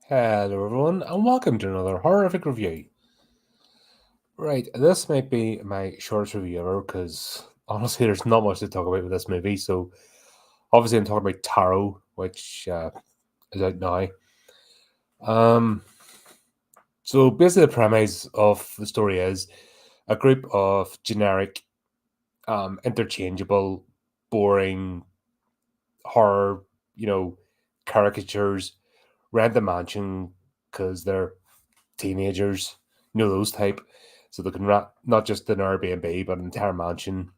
Hello, everyone, and welcome to another horrific review. Right, this might be my shortest review ever because honestly, there's not much to talk about with this movie. So, obviously, I'm talking about Tarot, which is out now. Um, so basically, the premise of the story is a group of generic, interchangeable, boring horror, you know, caricatures rent a mansion because they're teenagers, those type. So they can not just an Airbnb, but an entire mansion.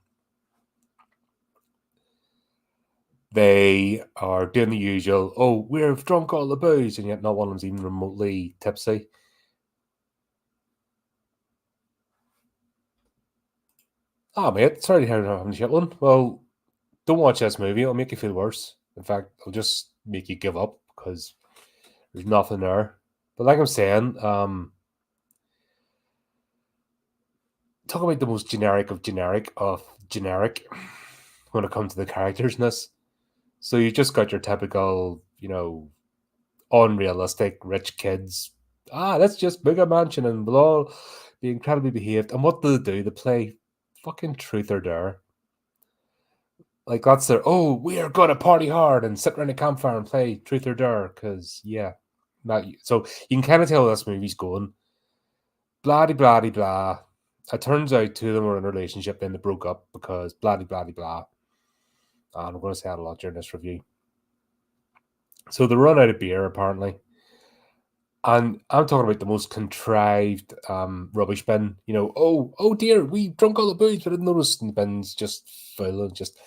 They are doing the usual, oh, we've drunk all the booze, and yet not one of them's even remotely tipsy. Oh, mate, sorry to hear you're having a shit one. Well, don't watch this movie. It'll make you feel worse. In fact, it'll just make you give up because there's nothing there. But like I'm saying, talk about the most generic of generic when it comes to the characters in this. So you just got your typical, unrealistic rich kids. Let's just build a mansion and we'll all be incredibly behaved. And what do they do? They play fucking truth or dare. Like that's their we are gonna party hard and sit around a campfire and play truth or dare. Cause yeah. So you can kind of tell where this movie's going. Blah blah blah. It turns out two of them were in a relationship, then they broke up because blah blah blah. And I'm gonna say that a lot during this review. So they run out of beer apparently. And I'm talking about the most contrived rubbish bin. Oh dear, we drunk all the booze, but I didn't notice. And the bin's just full and just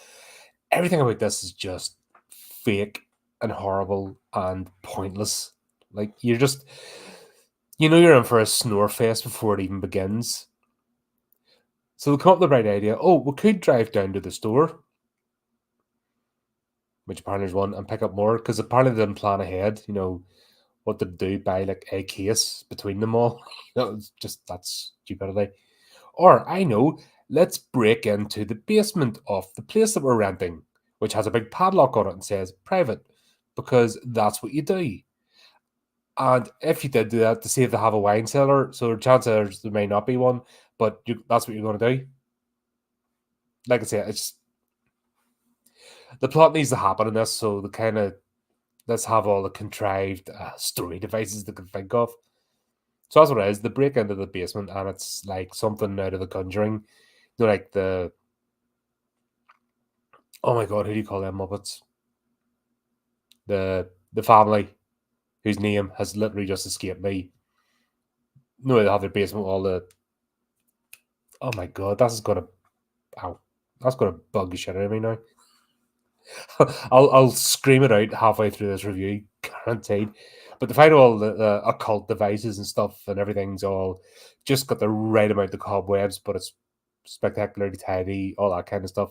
everything about this is just fake and horrible and pointless. Like you're in for a snore fest before it even begins. So they come up with the right idea. Oh, we could drive down to the store, which apparently is one, and pick up more because apparently they didn't plan ahead. What to do, buy like a case between them all. It's just that's stupidity. Or I know, let's break into the basement of the place that we're renting, which has a big padlock on it and says private, because that's what you do. And if you did do that, to see if they have a wine cellar, so chances there may not be one, but that's what you're going to do. Like I say, it's the plot needs to happen in this, so the kind of let's have all the contrived story devices they can think of. So that's what it is. They break into the basement and it's like something out of the Conjuring. Like the oh my god, who do you call them Muppets? The family whose name has literally just escaped me. No, they have their basement with all the oh my god, that's gonna bug the shit out of me now. I'll scream it out halfway through this review, guaranteed. But to find all the occult devices and stuff and everything's all just got the right amount of cobwebs, but it's spectacularly tidy, all that kind of stuff.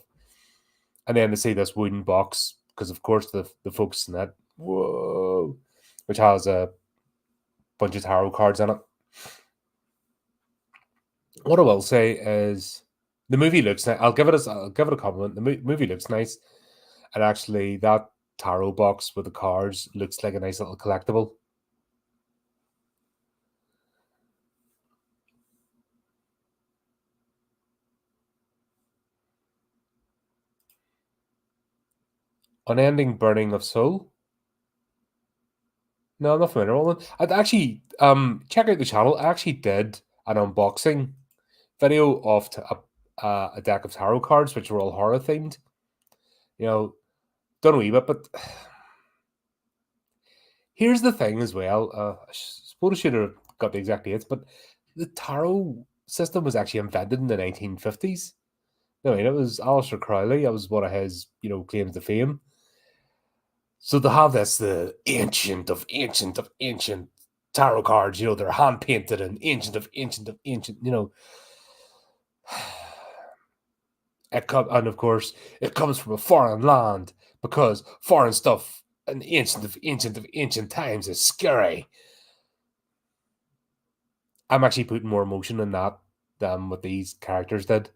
And then to see this wooden box, because of course the folks in that, whoa, which has a bunch of tarot cards in it. What I will say is the movie looks nice. I'll give it a compliment. The movie looks nice, and actually that tarot box with the cards looks like a nice little collectible. Unending Burning of Soul. No, I'm not familiar with one. I'd actually check out the channel. I actually did an unboxing video of a deck of tarot cards, which were all horror themed. Done a wee bit, but here's the thing as well. I suppose I should have got the exact dates, but the tarot system was actually invented in the 1950s. I mean, it was Aleister Crowley. That was one of his, claims to fame. So to have this, the ancient of ancient tarot cards, they're hand painted and ancient of ancient, and of course, it comes from a foreign land because foreign stuff and ancient of ancient times is scary. I'm actually putting more emotion in that than what these characters did.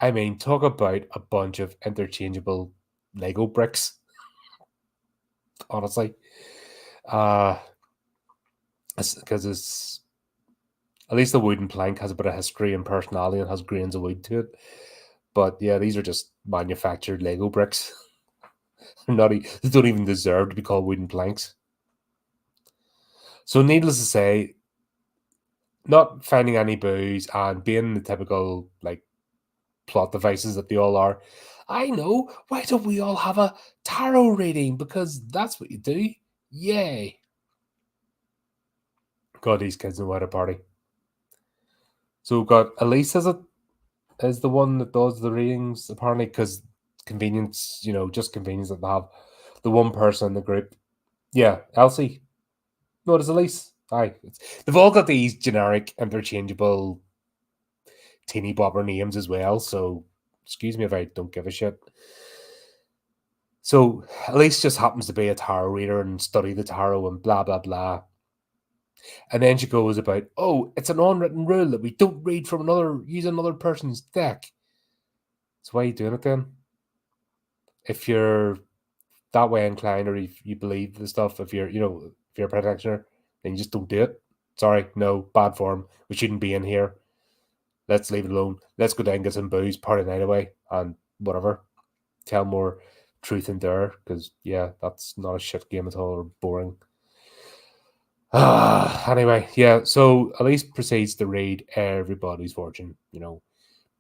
I mean, talk about a bunch of interchangeable Lego bricks. Honestly, uh, because it's at least the wooden plank has a bit of history and personality and has grains of wood to it. But yeah, these are just manufactured Lego bricks. They don't even deserve to be called wooden planks. So, needless to say, not finding any booze and being the typical like plot devices that they all are. I know. Why don't we all have a tarot reading? Because that's what you do. Yay! God, these kids know how to party. So we've got Elise as the one that does the readings, apparently, because convenience, just convenience that they have the one person in the group. Yeah, Elsie. No, it's Elise. Aye. They've all got these generic, interchangeable teeny bopper names as well, so excuse me if I don't give a shit. So Elise just happens to be a tarot reader and study the tarot and blah blah blah. And then she goes about, oh, it's an unwritten rule that we don't read from use another person's deck. So why are you doing it then? If you're that way inclined or if you believe the stuff, if you're a practitioner, then you just don't do it. Sorry, no, bad form. We shouldn't be in here. Let's leave it alone. Let's go down and get some booze, party night away, and whatever. Tell more truth and dare, because yeah, that's not a shit game at all or boring. Anyway, yeah, so Elise proceeds to read everybody's fortune, blah,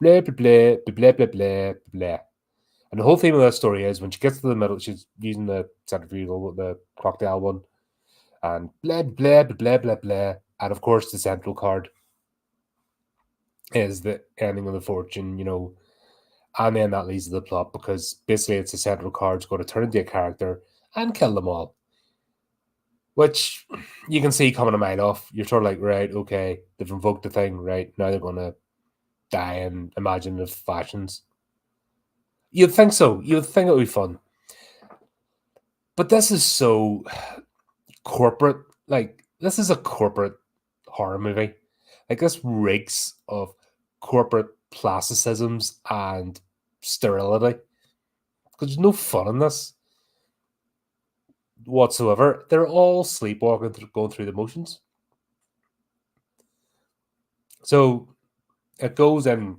blah, blah, blah, blah, blah, blah. And the whole theme of that story is when she gets to the middle, she's using the centrifugal, the crocodile one, and blah, blah, blah, blah, blah, blah. And of course, the central card is the ending of the fortune, and then that leads to the plot because basically it's the central card's going to turn into a character and kill them all. Which you can see coming a mile off. You're sort of like, right, okay, they've invoked the thing, right? Now they're going to die in imaginative fashions. You'd think so. You'd think it would be fun. But this is so corporate. Like, this is a corporate horror movie. Like, this reeks of corporate plasticisms and sterility. Because there's no fun in this whatsoever. They're all sleepwalking, going through the motions. So it goes in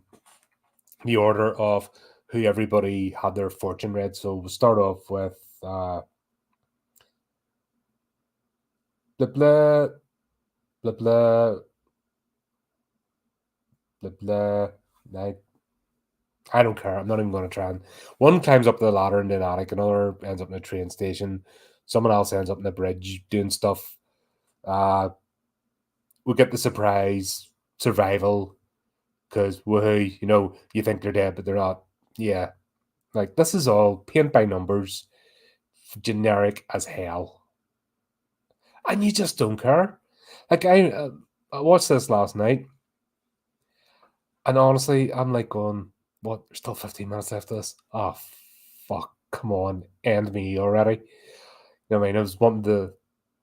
the order of who everybody had their fortune read. So we'll start off with blah blah blah blah blah blah. I don't care. I'm not even going to try. And one climbs up the ladder in the attic. Another ends up in a train station. Someone else ends up in the bridge doing stuff. We get the surprise survival because woohoo, you think they're dead, but they're not. Yeah, like this is all paint by numbers, generic as hell, and you just don't care. Like I watched this last night, and honestly, I'm like going, "What? There's still 15 minutes left of this. Oh fuck! Come on, end me already." I mean, I was wanting the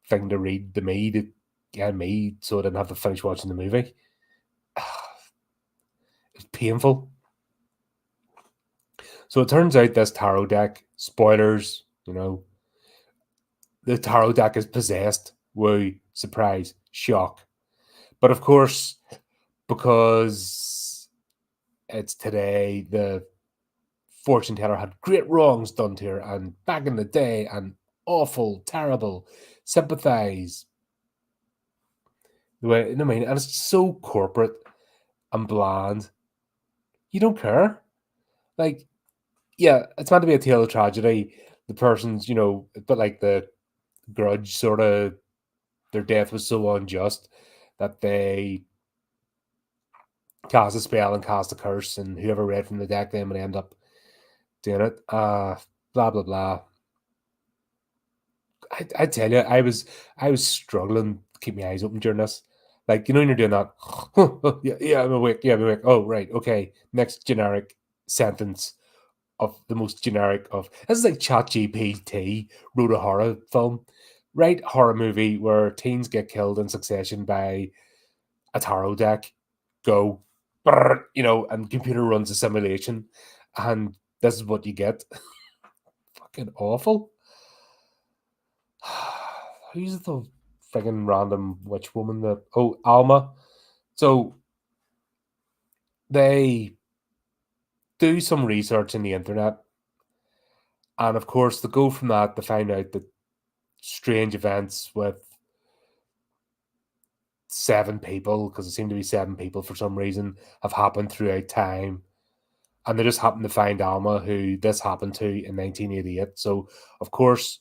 thing to read to me to get me, so I didn't have to finish watching the movie. It's painful. So it turns out this tarot deck, spoilers, the tarot deck is possessed. Woo, surprise, shock. But of course, because it's today, the fortune teller had great wrongs done to her, and back in the day, and awful, terrible, sympathize. The way, and it's so corporate and bland. You don't care. Like, yeah, it's meant to be a tale of tragedy. The person's, but like the grudge sort of, their death was so unjust that they cast a spell and cast a curse, and whoever read from the deck then would end up doing it. Blah blah blah. I tell you, I was struggling to keep my eyes open during this. Like, when you're doing that, yeah, I'm awake, yeah, I'm awake. Oh, right, okay. Next generic sentence of the most generic of this is like ChatGPT wrote a horror film, right? Horror movie where teens get killed in succession by a tarot deck. Go, and computer runs a simulation, and this is what you get. Fucking awful. Who's the friggin' random witch woman. Alma. So they do some research in the internet, and of course, they go from that to find out that strange events with 7 people, because it seemed to be 7 people for some reason, have happened throughout time. And they just happen to find Alma, who this happened to in 1988. So, of course,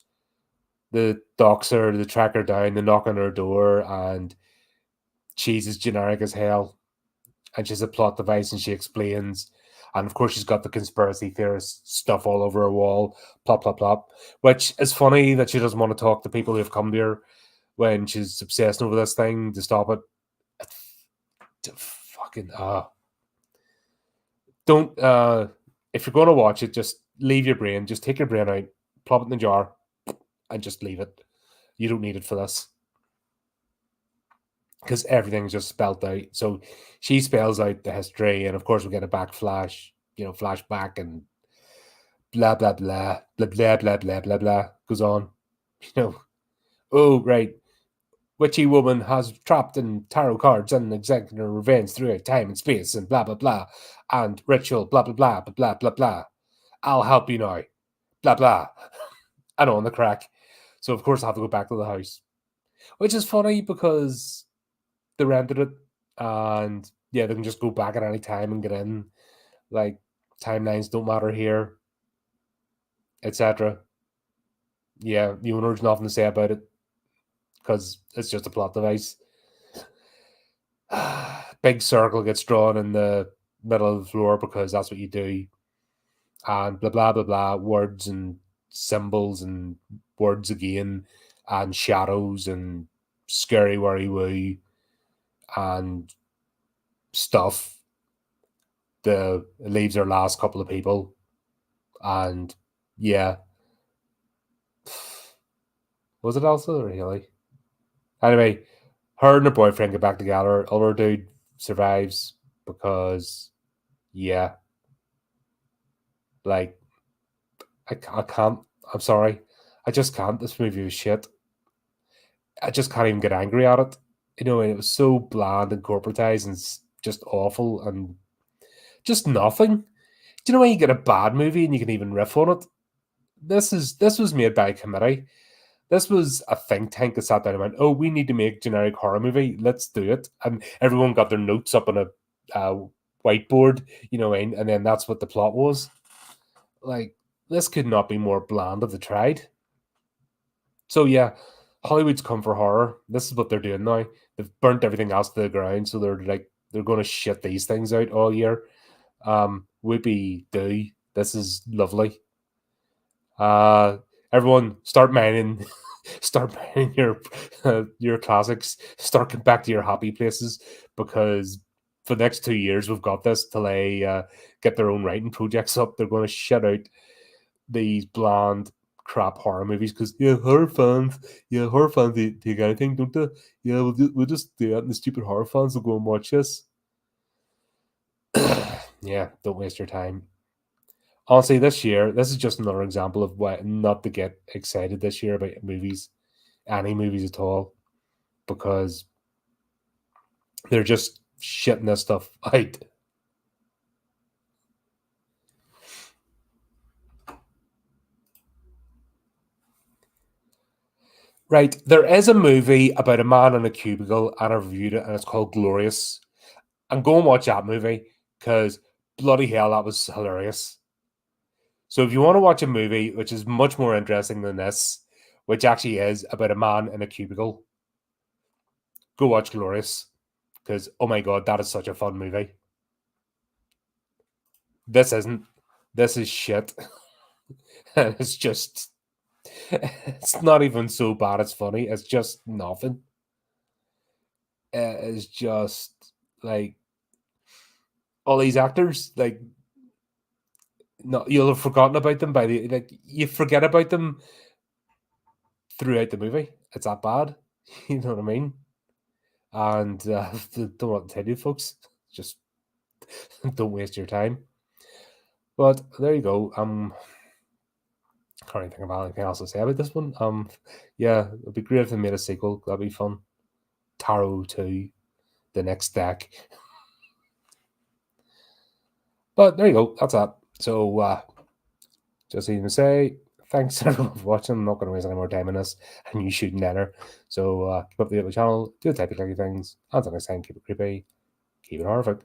the doxer, the track her down, they knock on her door, and she's as generic as hell. And she's a plot device, and she explains. And of course, she's got the conspiracy theorist stuff all over her wall, plop, plop, plop. Which is funny that she doesn't want to talk to people who have come to her when she's obsessing over this thing to stop it. Fucking don't if you're going to watch it, just leave your brain, just take your brain out, plop it in the jar, and just leave it. You don't need it for this, because everything's just spelled out. So she spells out the history, and of course we get a backflash, flashback, and blah blah blah blah blah blah blah blah blah goes on. Oh right, witchy woman has trapped in tarot cards and exacting her revenge throughout time and space and blah blah blah, and ritual blah blah blah blah blah blah blah. I'll help you now, blah blah. And on the crack. So of course I have to go back to the house, which is funny because they rented it, and yeah, they can just go back at any time and get in. Like, timelines don't matter here, etc. Yeah, the owner's nothing to say about it because it's just a plot device. Big circle gets drawn in the middle of the floor because that's what you do. And blah, blah, blah, blah, words and symbols and words again, and shadows and scary worry woo and stuff. It leaves her last couple of people. And yeah. Was it Elsa or Haley? Anyway, her and her boyfriend get back together. Other dude survives because, yeah, like, I can't. I'm sorry. I just can't. This movie was shit. I just can't even get angry at it. And it was so bland and corporatized and just awful and just nothing. Do you know when you get a bad movie and you can even riff on it? This was made by a committee. This was a think tank that sat down and went, "Oh, we need to make a generic horror movie. Let's do it." And everyone got their notes up on a whiteboard, and then that's what the plot was. Like, this could not be more bland if they tried. So yeah, Hollywood's come for horror. This is what they're doing now. They've burnt everything else to the ground, so they're going to shit these things out all year. Whoopie do. This is lovely. Everyone, start mining. Start mining your classics. Start getting back to your happy places, because for the next 2 years we've got this till they get their own writing projects up. They're going to shut out these bland crap horror movies because horror fans, they take anything, don't they? Yeah, we'll just do that, and the stupid horror fans will go and watch this. Yeah, don't waste your time. Honestly, this year, this is just another example of why not to get excited this year about movies, any movies at all, because they're just shitting this stuff out. Right, there is a movie about a man in a cubicle, and I reviewed it, and it's called Glorious. And go and watch that movie, because bloody hell, that was hilarious. So if you want to watch a movie which is much more interesting than this, which actually is about a man in a cubicle, go watch Glorious, because oh my god, that is such a fun movie. This isn't. This is shit. It's just, it's not even so bad it's funny. It's just nothing. It's just like all these actors, like, no, you'll have forgotten about them by the, like, you forget about them throughout the movie. It's that bad. You know what I mean? And don't know what to tell you, folks. Just don't waste your time. But there you go. Can't even think of anything else to say about this one. Yeah, it'd be great if they made a sequel. That'd be fun. Tarot 2, the next deck. But there you go. That's that. So, just even say thanks everyone for watching. I'm not going to waste any more time on this, and you shouldn't enter. So, keep up the channel, do the type of things. Until next time, keep it creepy, keep it horrific.